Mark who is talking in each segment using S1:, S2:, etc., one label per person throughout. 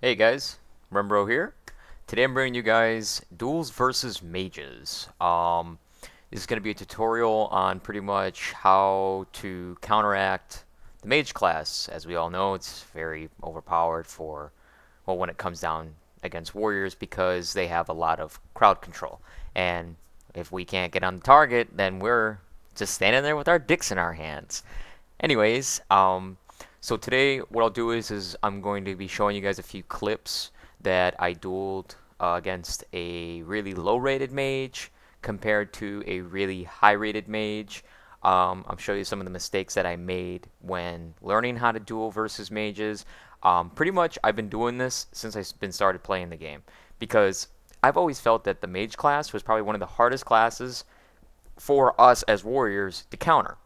S1: Hey guys, Brembro here. Today I'm bringing you guys duels versus mages. This is going to be a tutorial on pretty much how to counteract the mage class. As we all know, it's very overpowered for, well, when it comes down against warriors because they have a lot of crowd control. And if we can't get on the target, then we're just standing there with our dicks in our hands. Anyways, so today what I'll do is I'm going to be showing you guys a few clips that I dueled against a really low-rated mage compared to a really high-rated mage. I'll show you some of the mistakes that I made when learning how to duel versus mages. Pretty much I've been doing this since I've been started playing the game because I've always felt that the mage class was probably one of the hardest classes for us as warriors to counter.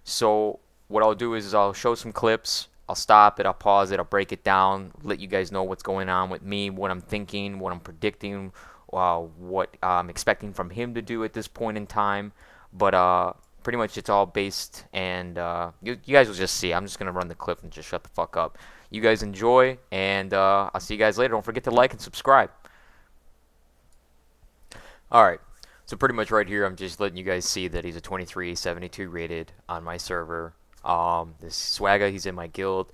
S1: So what I'll do is I'll show some clips. I'll stop it. I'll pause it. I'll break it down. Let you guys know what's going on with me, what I'm thinking, what I'm predicting, what I'm expecting from him to do at this point in time. But pretty much it's all based, and you guys will just see. I'm just gonna run the clip and just shut the fuck up. You guys enjoy, and I'll see you guys later. Don't forget to like and subscribe. All right. So pretty much right here, I'm just letting you guys see that he's a 2372 rated on my server. This Swagga, he's in my guild.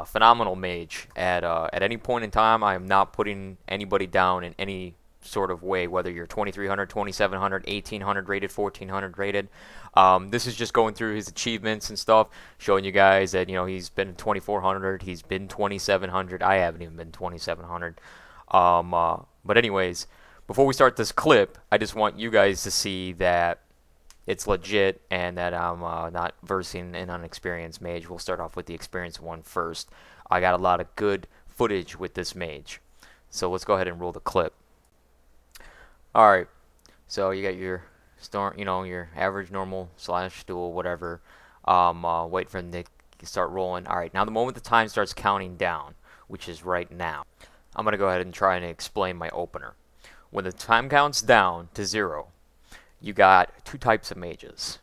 S1: Phenomenal mage. At any point in time, I am not putting anybody down in any sort of way, whether you're 2300, 2700, 1800 rated, 1400 rated. This is just going through his achievements and stuff, showing you guys that he's been 2400, he's been 2700. I haven't even been 2700. But anyways, before we start this clip, I just want you guys to see that it's legit and that I'm not versing an unexperienced mage. We'll start off with the experienced one first. I got a lot of good footage with this mage. So let's go ahead and roll the clip. Alright, so you got your your average normal slash duel, whatever. Wait for them to start rolling. Alright, now the moment the time starts counting down, which is right now, I'm going to go ahead and try and explain my opener. When the time counts down to 0, you got two types of mages.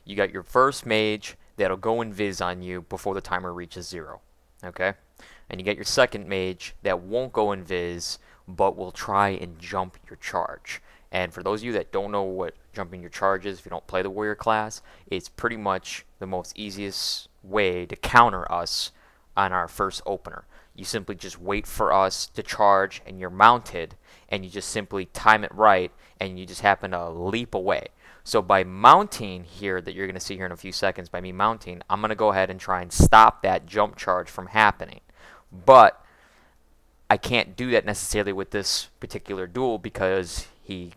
S1: You got your first mage that'll go invis on you before the timer reaches 0. Okay? And you get your second mage that won't go invis but will try and jump your charge. And for those of you that don't know what jumping your charge is, if you don't play the warrior class, it's pretty much the most easiest way to counter us on our first opener. You simply just wait for us to charge and you're mounted and you just simply time it right and you just happen to leap away. So by mounting here, that you're going to see here in a few seconds, by me mounting, I'm going to go ahead and try and stop that jump charge from happening. But I can't do that necessarily with this particular duel because he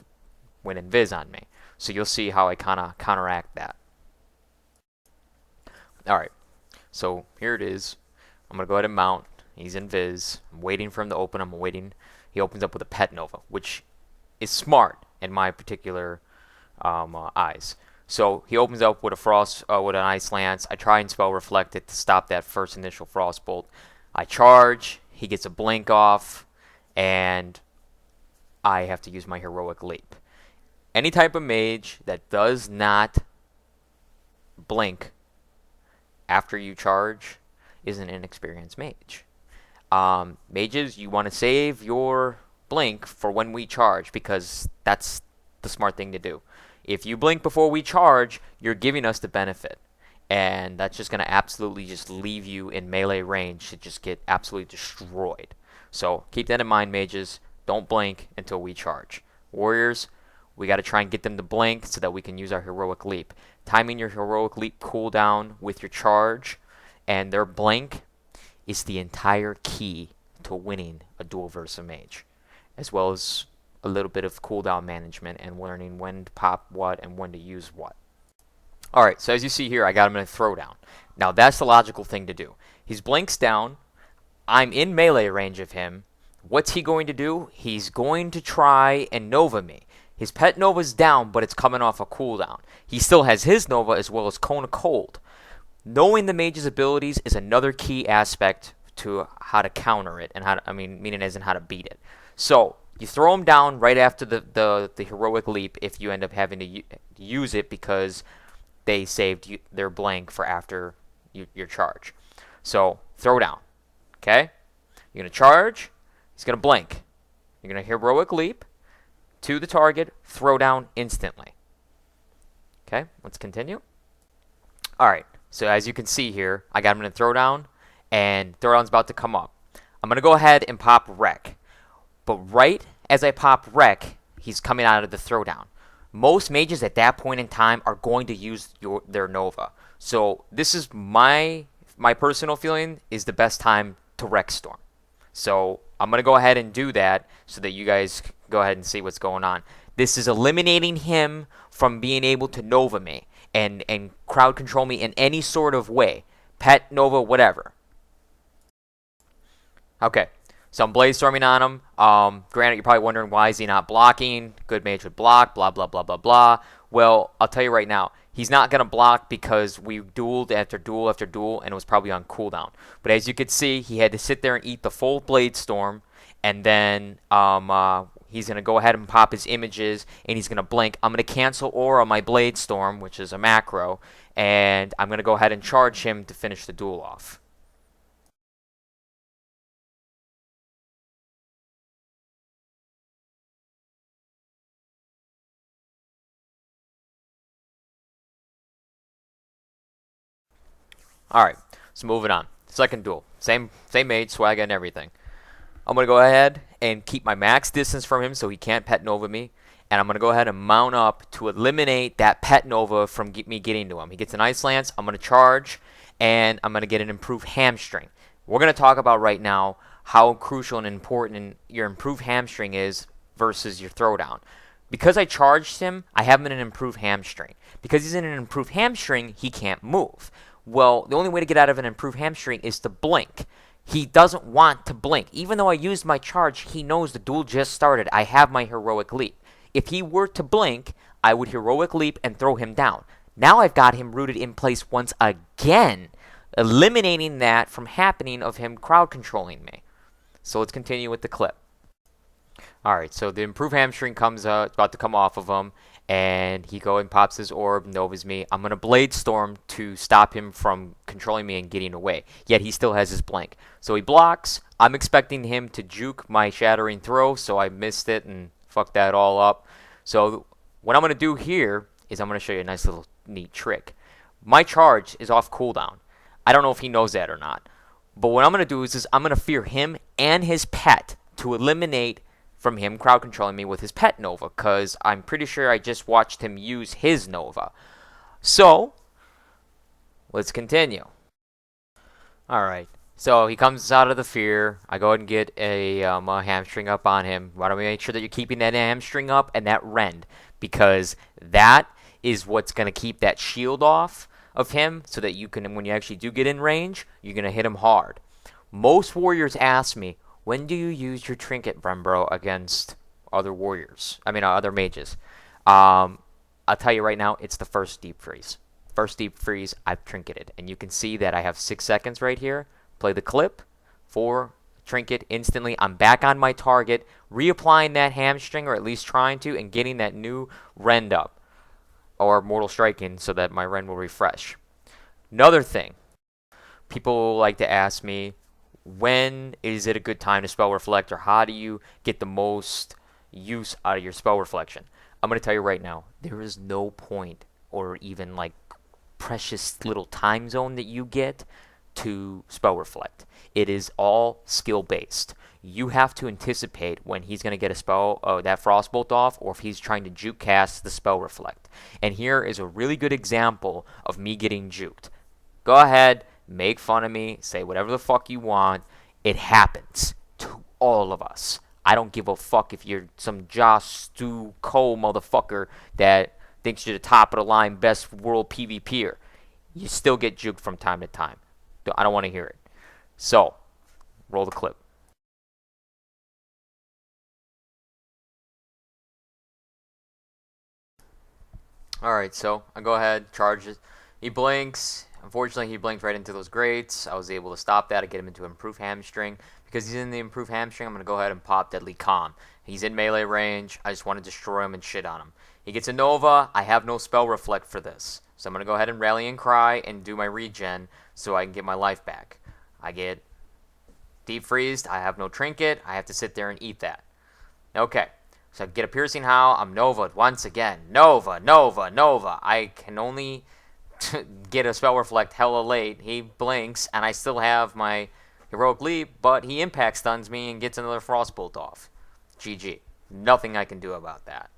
S1: went invis on me. So you'll see how I kind of counteract that. Alright, so here it is. I'm going to go ahead and mount. He's invis. I'm waiting for him to open. I'm waiting. He opens up with a Pet Nova, which is smart in my particular eyes. So he opens up with with an Ice Lance. I try and spell Reflect it to stop that first initial Frost Bolt. I charge. He gets a blink off, and I have to use my Heroic Leap. Any type of mage that does not blink after you charge is an inexperienced mage. Mages, you want to save your blink for when we charge because that's the smart thing to do. If you blink before we charge, you're giving us the benefit. And that's just going to absolutely just leave you in melee range to just get absolutely destroyed. So keep that in mind, mages. Don't blink until we charge. Warriors, we got to try and get them to blink so that we can use our Heroic Leap. Timing your Heroic Leap cooldown with your charge and their blink is the entire key to winning a duel versus a mage, as well as a little bit of cooldown management and learning when to pop what and when to use what. Alright, so as you see here, I got him in a throwdown. Now that's the logical thing to do. His blink's down. I'm in melee range of him. What's he going to do? He's going to try and Nova me. His Pet Nova's down, but it's coming off a cooldown. He still has his Nova as well as Cone of Cold. Knowing the mage's abilities is another key aspect to how to counter it, and meaning as in how to beat it. So you throw him down right after the Heroic Leap if you end up having to use it because they saved their blank for after your charge. So throw down. Okay? You're going to charge. He's going to blink. You're going to heroic leap to the target, throw down instantly. Okay, let's continue. All right, so as you can see here, I got him in a throwdown, and throwdown's about to come up. I'm going to go ahead and pop wreck. But right as I pop wreck, he's coming out of the throwdown. Most mages at that point in time are going to use their Nova. So this is my personal feeling is the best time to wreck storm. So I'm going to go ahead and do that so that you guys go ahead and see what's going on. This is eliminating him from being able to Nova me and crowd control me in any sort of way. Pet, Nova, whatever. Okay, so I'm Blaze Storming on him. Granted, you're probably wondering why is he not blocking? Good mage would block, blah, blah, blah, blah, blah. Well, I'll tell you right now, he's not going to block because we dueled after duel after duel, and it was probably on cooldown. But as you could see, he had to sit there and eat the full Blade Storm, and then he's going to go ahead and pop his images, and he's going to blink. I'm going to cancel Aura on my Blade Storm, which is a macro, and I'm going to go ahead and charge him to finish the duel off. Alright, so moving on. Second duel. Same mage, swagger, and everything. I'm going to go ahead and keep my max distance from him so he can't pet Nova me. And I'm going to go ahead and mount up to eliminate that pet Nova from me getting to him. He gets an Ice Lance, I'm going to charge, and I'm going to get an improved hamstring. We're going to talk about right now how crucial and important your improved hamstring is versus your throwdown. Because I charged him, I have him in an improved hamstring. Because he's in an improved hamstring, he can't move. Well, the only way to get out of an improved hamstring is to blink. He doesn't want to blink. Even though I used my charge, he knows the duel just started. I have my heroic leap. If he were to blink, I would heroic leap and throw him down. Now I've got him rooted in place once again, eliminating that from happening of him crowd controlling me. So let's continue with the clip. Alright, so the improved hamstring comes about to come off of him, and he goes and pops his orb, Novas me. I'm going to Blade Storm to stop him from controlling me and getting away. Yet he still has his blank. So he blocks. I'm expecting him to juke my Shattering Throw, so I missed it and fucked that all up. So what I'm going to do here is I'm going to show you a nice little neat trick. My charge is off cooldown. I don't know if he knows that or not. But what I'm going to do is I'm going to fear him and his pet to eliminate from him crowd controlling me with his pet Nova, because I'm pretty sure I just watched him use his Nova. So, let's continue. Alright, so he comes out of the fear. I go ahead and get a hamstring up on him. Why don't we make sure that you're keeping that hamstring up and that rend, because that is what's going to keep that shield off of him so that you can, when you actually do get in range, you're going to hit him hard. Most warriors ask me, when do you use your trinket, Brembro, against other warriors? Other mages. I'll tell you right now, it's the first deep freeze. First deep freeze, I've trinketed. And you can see that I have 6 seconds right here. Play the clip. 4, trinket instantly. I'm back on my target, reapplying that hamstring, or at least trying to, and getting that new rend up. Or mortal striking, so that my rend will refresh. Another thing. People like to ask me, when is it a good time to spell reflect, or how do you get the most use out of your spell reflection? I'm going to tell you right now, there is no point or even like precious little time zone that you get to spell reflect. It is all skill based. You have to anticipate when he's going to get a spell, that frostbolt off, or if he's trying to juke cast the spell reflect. And here is a really good example of me getting juked. Go ahead, make fun of me, say whatever the fuck you want. It happens to all of us. I don't give a fuck if you're some Josh Stu Cole motherfucker that thinks you're the top of the line best world PvPer. You still get juked from time to time. I don't want to hear it. So, roll the clip. Alright, so I go ahead, charge it. He blinks. Unfortunately, he blinked right into those grates. I was able to stop that and get him into improved hamstring. Because he's in the improved hamstring, I'm going to go ahead and pop Deadly Calm. He's in melee range. I just want to destroy him and shit on him. He gets a Nova. I have no spell reflect for this. So I'm going to go ahead and Rally and Cry and do my regen so I can get my life back. I get Deep freezed, I have no trinket, I have to sit there and eat that. Okay, so I get a piercing howl, I'm Nova'd once again. Nova, Nova, Nova. I can only get a spell reflect hella late. He blinks, and I still have my heroic leap, but he impact stuns me and gets another frostbolt off. GG. Nothing I can do about that.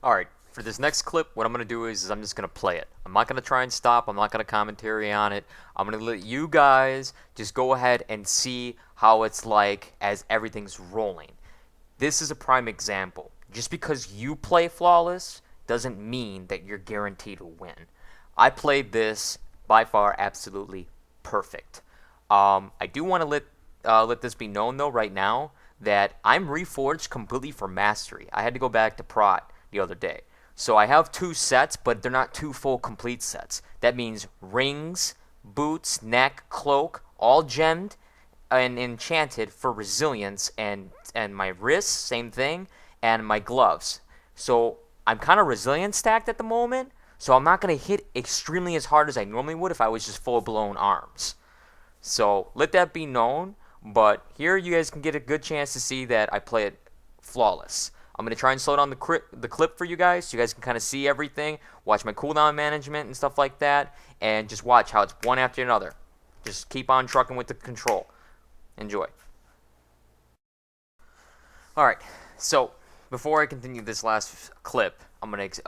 S1: Alright, for this next clip, what I'm going to do is I'm just going to play it. I'm not going to try and stop. I'm not going to commentary on it. I'm going to let you guys just go ahead and see how it's like as everything's rolling. This is a prime example. Just because you play flawless doesn't mean that you're guaranteed to win. I played this by far absolutely perfect. I do want to let this be known though right now that I'm reforged completely for mastery. I had to go back to prot the other day. So I have 2 sets, but they're not 2 full complete sets. That means rings, boots, neck, cloak, all gemmed and enchanted for resilience, and my wrists, same thing, and my gloves. So I'm kind of resilient stacked at the moment, so I'm not going to hit extremely as hard as I normally would if I was just full-blown arms. So let that be known, but here you guys can get a good chance to see that I play it flawless. I'm going to try and slow down the clip for you guys so you guys can kind of see everything, watch my cooldown management and stuff like that, and just watch how it's one after another. Just keep on trucking with the control. Enjoy. Alright, so before I continue this last clip, I'm going to,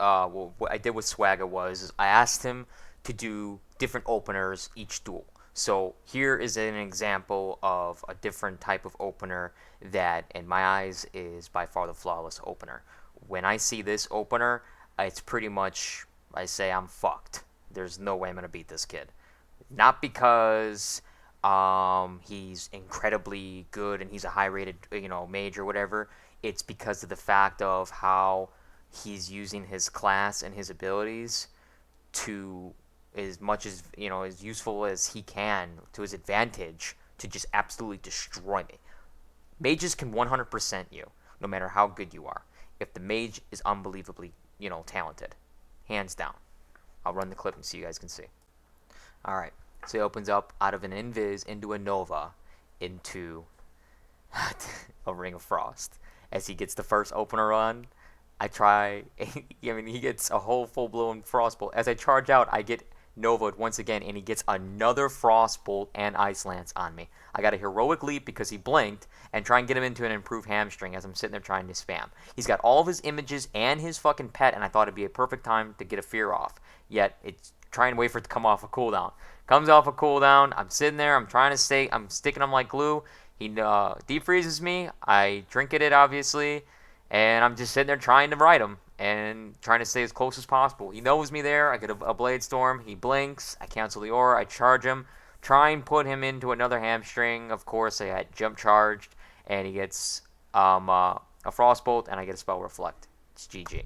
S1: what I did with Swagger was I asked him to do different openers each duel. So here is an example of a different type of opener that, in my eyes, is by far the flawless opener. When I see this opener, it's pretty much, I say I'm fucked. There's no way I'm going to beat this kid. Not because he's incredibly good and he's a high-rated, mage or whatever. It's because of the fact of how he's using his class and his abilities to, as much as, as useful as he can to his advantage, to just absolutely destroy me. Mages can 100% you, no matter how good you are, if the mage is unbelievably, talented. Hands down. I'll run the clip and so you guys can see. Alright, so he opens up out of an invis into a nova into a ring of frost. As he gets the first opener on, he gets a whole full-blown frostbolt. As I charge out, I get Nova'd once again, and he gets another frostbolt and ice lance on me. I got a heroic leap because he blinked, and try and get him into an improved hamstring as I'm sitting there trying to spam. He's got all of his images and his fucking pet, and I thought it'd be a perfect time to get a fear off. Yet, it's trying to wait for it to come off a cooldown. Comes off a cooldown, I'm sitting there, I'm sticking him like glue. He deep freezes me, I trinket it obviously, and I'm just sitting there trying to ride him and trying to stay as close as possible. He knows me there. I get a Blade Storm. He blinks. I cancel the aura. I charge him. Try and put him into another hamstring. Of course, I had jump charged, and he gets a Frostbolt, and I get a Spell Reflect. It's GG.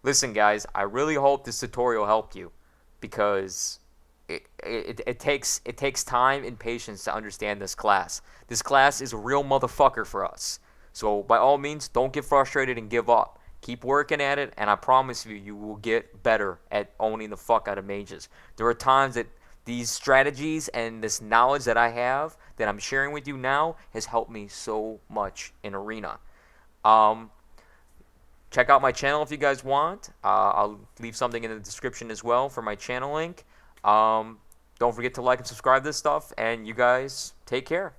S1: Listen, guys, I really hope this tutorial helped you, because it takes time and patience to understand this class. This class is a real motherfucker for us. So by all means, don't get frustrated and give up. Keep working at it, and I promise you, you will get better at owning the fuck out of mages. There are times that these strategies and this knowledge that I have, that I'm sharing with you now, has helped me so much in Arena. Check out my channel if you guys want. I'll leave something in the description as well for my channel link. Don't forget to like and subscribe to this stuff, and you guys take care.